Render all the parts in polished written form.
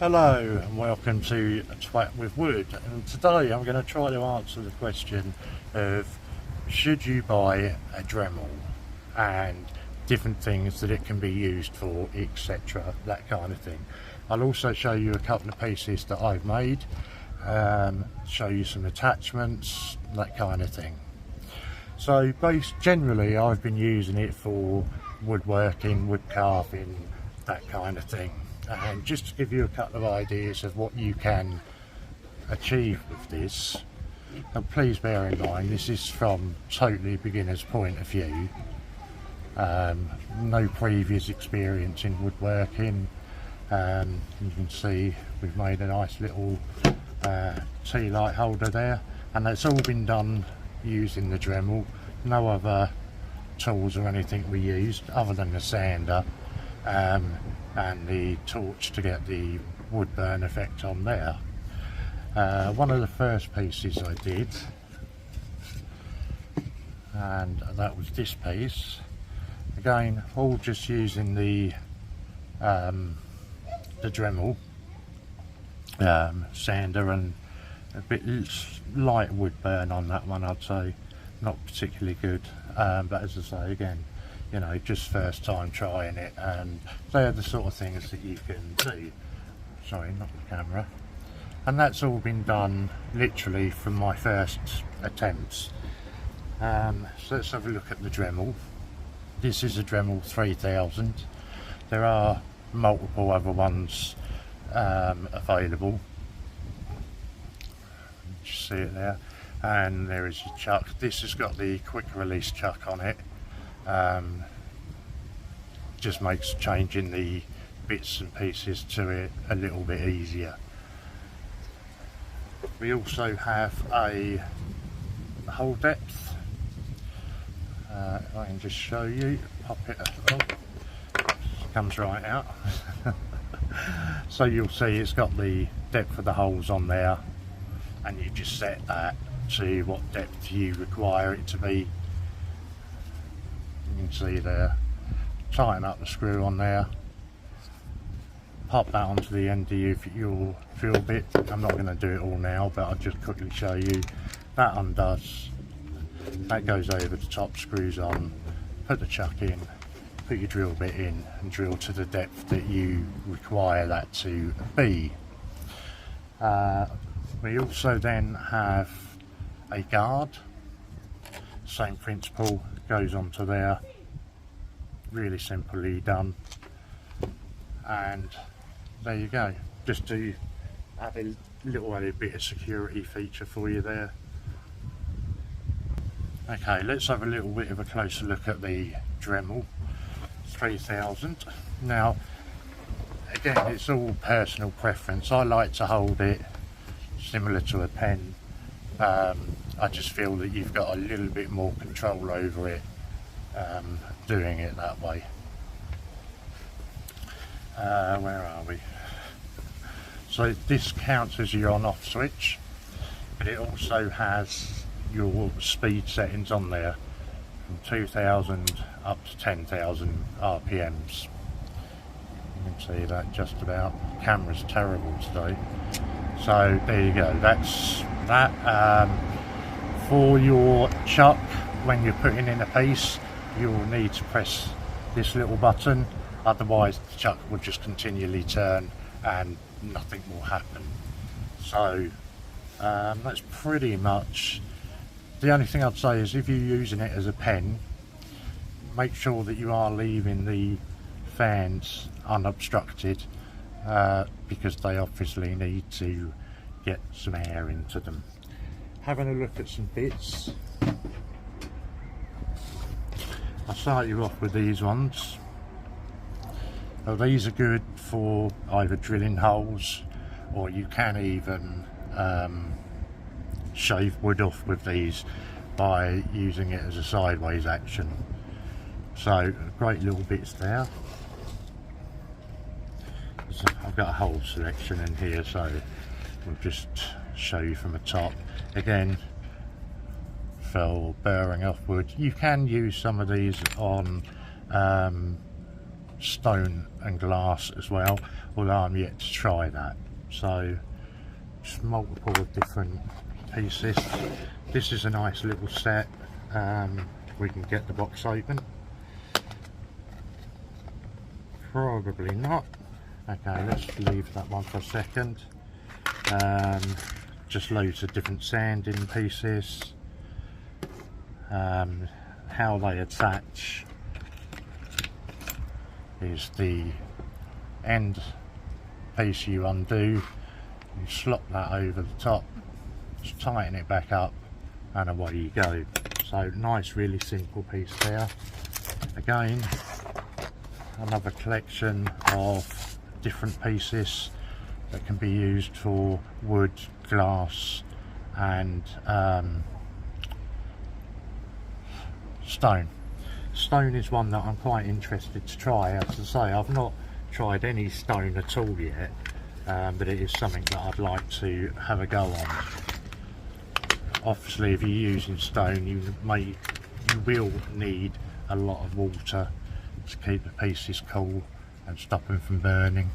Hello and welcome to Twat with Wood, and today I'm going to try to answer the question of should you buy a Dremel and different things that it can be used for, etc., that kind of thing. I'll also show you a couple of pieces that I've made, show you some attachments, that kind of thing. So generally I've been using it for woodworking, wood carving, that kind of thing. And just to give you a couple of ideas of what you can achieve with this, and please bear in mind this is from totally beginner's point of view, no previous experience in woodworking. You can see we've made a nice little tea light holder there, and that's all been done using the Dremel. No other tools or anything we used other than the sander and the torch to get the wood burn effect on there. One of the first pieces I did, and that was this piece, again all just using the Dremel sander, and a bit light wood burn on that one, I'd say, not particularly good, but as I say, again, you know, just first time trying it, and they're the sort of things that you can do. Sorry, not the camera. And that's all been done literally from my first attempts. So let's have a look at the Dremel. This is a Dremel 3000. There are multiple other ones available. Just see it there. And there is your chuck. This has got the quick release chuck on it. Just makes changing the bits and pieces to it a little bit easier. We also have a hole depth. I can just show you, pop it up, comes right out. So you'll see it's got the depth of the holes on there, and you just set that to what depth you require it to be. You can see there, tighten up the screw on there, pop that onto the end of your drill bit. I'm not going to do it all now, but I'll just quickly show you. That undoes, that goes over the top, screws on, put the chuck in, put your drill bit in and drill to the depth that you require that to be. We also then have a guard, same principle, goes onto there, really simply done, and there you go, just to add a little added bit of security feature for you there. Okay, let's have a little bit of a closer look at the Dremel 3000. Now again, it's all personal preference. I like to hold it similar to a pen. I just feel that you've got a little bit more control over it doing it that way. Where are we? So this counts as your on off switch, but it also has your speed settings on there from 2000 up to 10,000 RPMs. You can see that just about. The camera's terrible today. So there you go, that's that. For your chuck, when you're putting in a piece, you'll need to press this little button, otherwise the chuck will just continually turn and nothing will happen. So that's pretty much the only thing I'd say is if you're using it as a pen, make sure that you are leaving the fans unobstructed, because they obviously need to get some air into them. Having a look at some bits, I'll start you off with these ones. Now, these are good for either drilling holes, or you can even shave wood off with these by using it as a sideways action. So great little bits there. So I've got a whole selection in here, so we'll just show you from the top. Again, for burring off wood, you can use some of these on stone and glass as well, although I'm yet to try that. So just multiple different pieces. This is a nice little set. We can get the box open. Probably not. Okay, let's leave that one for a second. Just loads of different sanding pieces. How they attach is the end piece you undo, you slot that over the top, just tighten it back up, and away you go. So nice, really simple piece there. Again, another collection of different pieces that can be used for wood, glass and stone. Stone is one that I'm quite interested to try. As I say, I've not tried any stone at all yet, but it is something that I'd like to have a go on. Obviously, if you're using stone, you will need a lot of water to keep the pieces cool and stop them from burning.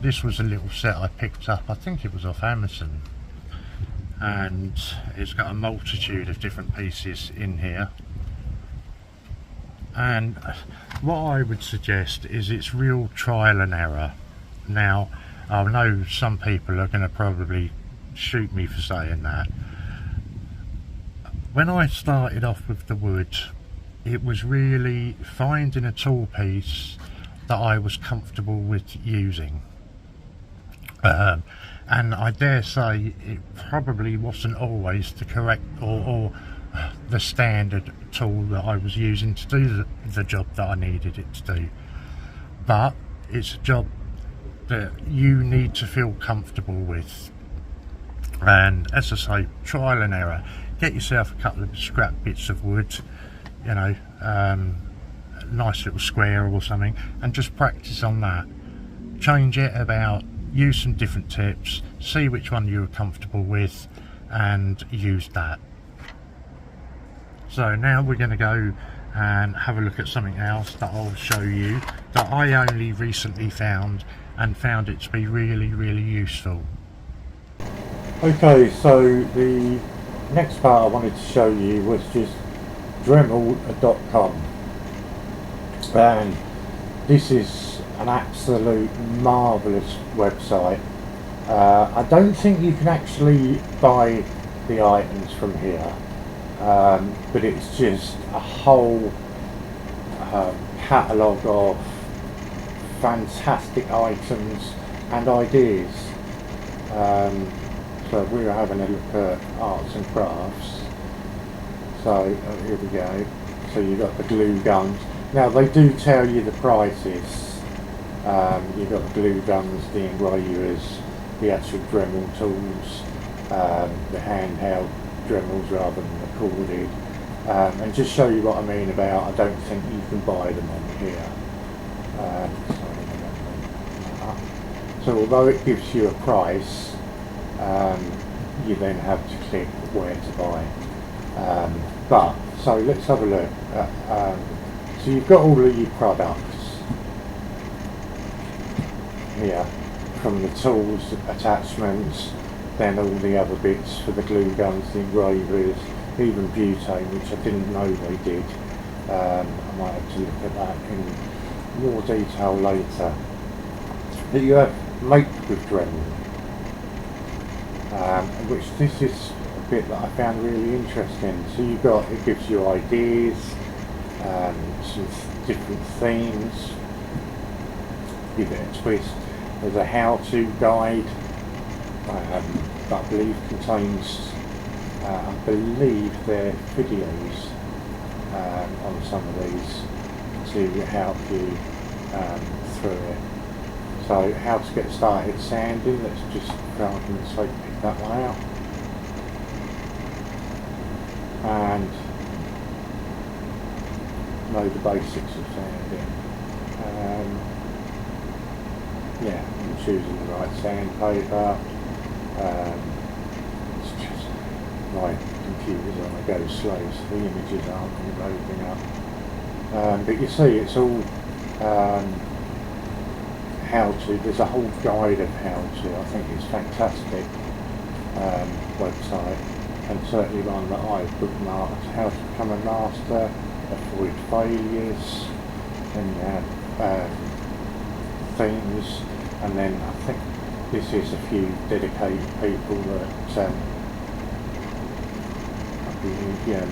This was a little set I picked up, I think it was off Amazon, and it's got a multitude of different pieces in here. And what I would suggest is it's real trial and error. Now, I know some people are going to probably shoot me for saying that. When I started off with the wood, it was really finding a tool piece that I was comfortable with using. And I dare say it probably wasn't always the correct or the standard tool that I was using to do the job that I needed it to do. But it's a job that you need to feel comfortable with. And as I say, trial and error. Get yourself a couple of scrap bits of wood, you know, a nice little square or something, and just practice on that. Change it about, use some different tips, see which one you're comfortable with, and use that. So now we're going to go and have a look at something else that I'll show you that I only recently found and found it to be really, really useful. Okay, so the next part I wanted to show you was just Dremel.com, and this is an absolute marvellous website. I don't think you can actually buy the items from here, but it's just a whole catalogue of fantastic items and ideas. So we're having a look at arts and crafts. So here we go. So you've got the glue guns. Now they do tell you the prices. You've got the glue guns, the engravers, the actual Dremel tools, the handheld Dremels rather than the corded. And just show you what I mean about I don't think you can buy them on here. So although it gives you a price, you then have to click where to buy. So let's have a look. So you've got all of your products here, from the tools, attachments, then all the other bits for the glue guns, the engravers, even butane, which I didn't know they did. I might have to look at that in more detail later. But you have make with Dremel, which this is a bit that I found really interesting. So you've got, it gives you ideas, some different themes, give it a twist. There's a how-to guide that I believe contains, I believe they're videos on some of these to help you through it. So how to get started sanding, let's just for argument's sake pick that one out. And know the basics of sanding. Yeah, I'm choosing the right sandpaper. It's just my computer's on a go slow, so the images aren't loading up. But you see, it's all how to, there's a whole guide of how to. I think it's fantastic website, and certainly one that I've bookmarked. How to become a master, avoid failures, and you have themes, and then I think this is a few dedicated people that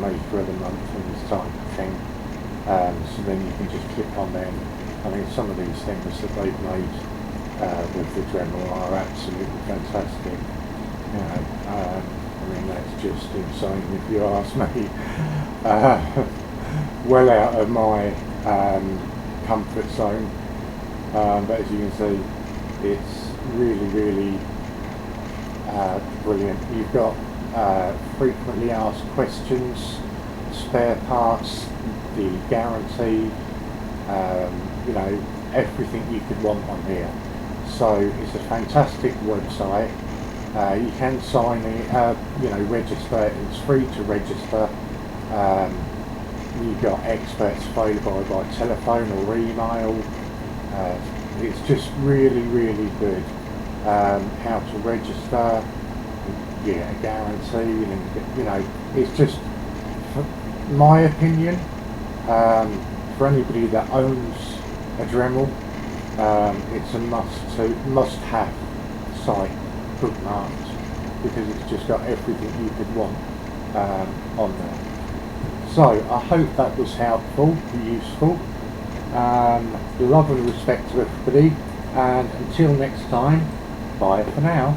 made for the month and this type of thing. So then you can just click on them. I mean, some of these things that they've made with the Dremel are absolutely fantastic. I mean, that's just insane if you ask me. Well out of my comfort zone, but as you can see, it's really brilliant. You've got frequently asked questions, spare parts, the guarantee, everything you could want on here. So it's a fantastic website. You can sign it, register. It's free to register. You've got experts available by telephone or email. It's just really good. How to register, a guarantee, and it's just, my opinion, for anybody that owns a Dremel, it's a must-have site bookmarked, because it's just got everything you could want on there. So I hope that was helpful, useful. Love and respect to everybody, and until next time, bye for now.